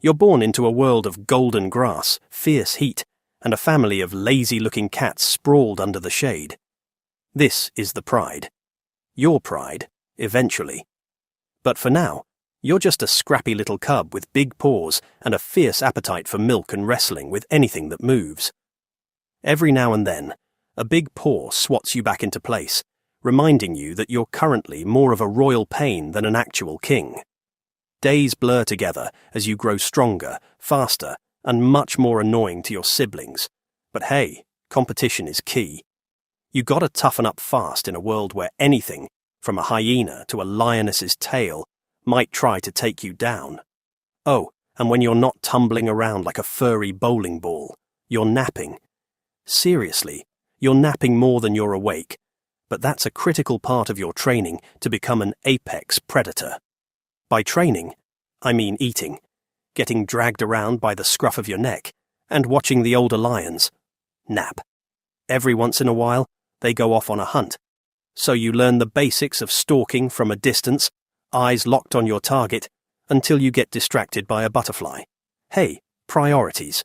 You're born into a world of golden grass, fierce heat, and a family of lazy-looking cats sprawled under the shade. This is the pride. Your pride, eventually. But for now, you're just a scrappy little cub with big paws and a fierce appetite for milk and wrestling with anything that moves. Every now and then, a big paw swats you back into place, reminding you that you're currently more of a royal pain than an actual king. Days blur together as you grow stronger, faster, and much more annoying to your siblings. But hey, competition is key. You gotta toughen up fast in a world where anything, from a hyena to a lioness's tail, might try to take you down. Oh, and when you're not tumbling around like a furry bowling ball, you're napping. Seriously, you're napping more than you're awake, but that's a critical part of your training to become an apex predator. By training, I mean eating, getting dragged around by the scruff of your neck, and watching the older lions nap. Every once in a while, they go off on a hunt. So you learn the basics of stalking from a distance, eyes locked on your target, until you get distracted by a butterfly. Hey, priorities.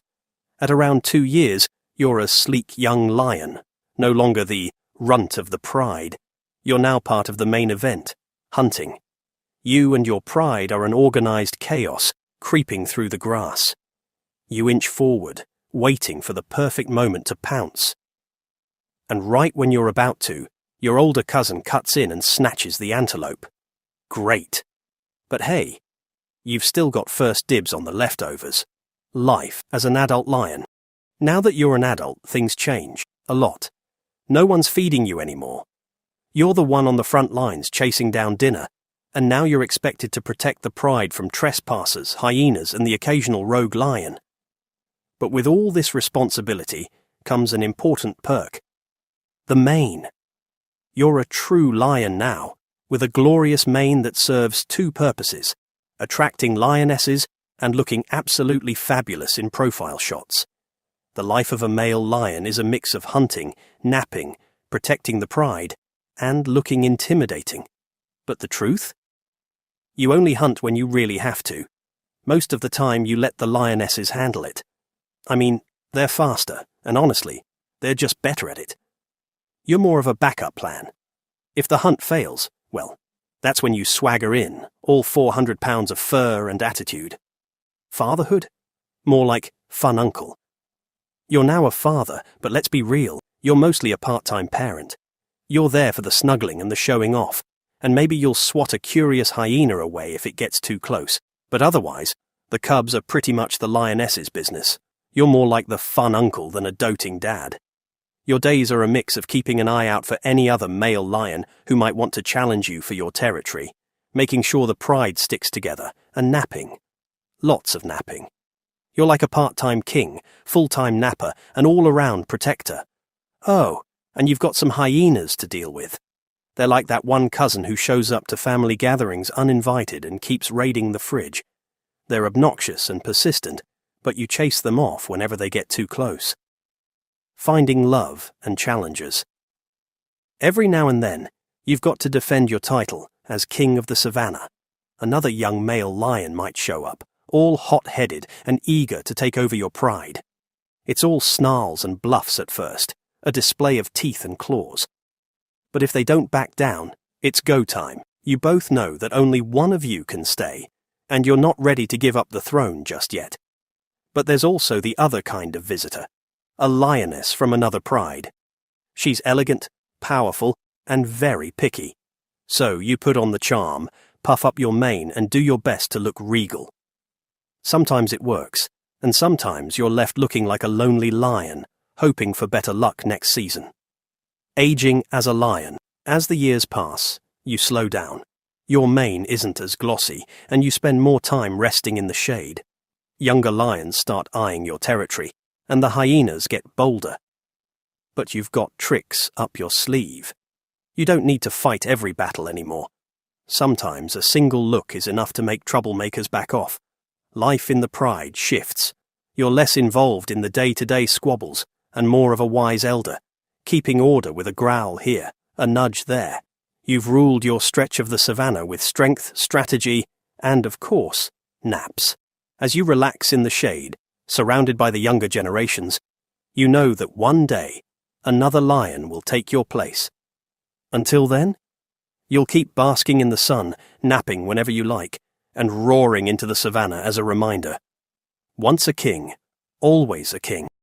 At around 2 years, you're a sleek young lion, no longer the runt of the pride. You're now part of the main event, hunting. You and your pride are an organized chaos, creeping through the grass. You inch forward, waiting for the perfect moment to pounce. And right when you're about to, your older cousin cuts in and snatches the antelope. Great. But hey, you've still got first dibs on the leftovers. Life as an adult lion. Now that you're an adult, things change. A lot. No one's feeding you anymore. You're the one on the front lines chasing down dinner, and now you're expected to protect the pride from trespassers, hyenas, and the occasional rogue lion. But with all this responsibility comes an important perk. The mane. You're a true lion now, with a glorious mane that serves 2 purposes, attracting lionesses and looking absolutely fabulous in profile shots. The life of a male lion is a mix of hunting, napping, protecting the pride, and looking intimidating. But the truth? You only hunt when you really have to. Most of the time you let the lionesses handle it. I mean, they're faster, and honestly, they're just better at it. You're more of a backup plan. If the hunt fails, well, that's when you swagger in, all 400 pounds of fur and attitude. Fatherhood? More like fun uncle. You're now a father, but let's be real, you're mostly a part-time parent. You're there for the snuggling and the showing off, and maybe you'll swat a curious hyena away if it gets too close, but otherwise, the cubs are pretty much the lioness's business. You're more like the fun uncle than a doting dad. Your days are a mix of keeping an eye out for any other male lion who might want to challenge you for your territory, making sure the pride sticks together, and napping. Lots of napping. You're like a part-time king, full-time napper, and all-around protector. Oh, and you've got some hyenas to deal with. They're like that one cousin who shows up to family gatherings uninvited and keeps raiding the fridge. They're obnoxious and persistent, but you chase them off whenever they get too close. Finding love and challenges. Every now and then, you've got to defend your title as king of the savannah. Another young male lion might show up, all hot-headed and eager to take over your pride. It's all snarls and bluffs at first, a display of teeth and claws. But if they don't back down, it's go time. You both know that only one of you can stay, and you're not ready to give up the throne just yet. But there's also the other kind of visitor, a lioness from another pride. She's elegant, powerful, and very picky. So you put on the charm, puff up your mane, and do your best to look regal. Sometimes it works, and sometimes you're left looking like a lonely lion, hoping for better luck next season. Aging as a lion. As the years pass, you slow down. Your mane isn't as glossy, and you spend more time resting in the shade. Younger lions start eyeing your territory, and the hyenas get bolder. But you've got tricks up your sleeve. You don't need to fight every battle anymore. Sometimes a single look is enough to make troublemakers back off. Life in the pride shifts. You're less involved in the day-to-day squabbles, and more of a wise elder, keeping order with a growl here, a nudge there. You've ruled your stretch of the savannah with strength, strategy, and, of course, naps. As you relax in the shade, surrounded by the younger generations, you know that one day, another lion will take your place. Until then, you'll keep basking in the sun, napping whenever you like, and roaring into the savannah as a reminder. Once a king, always a king.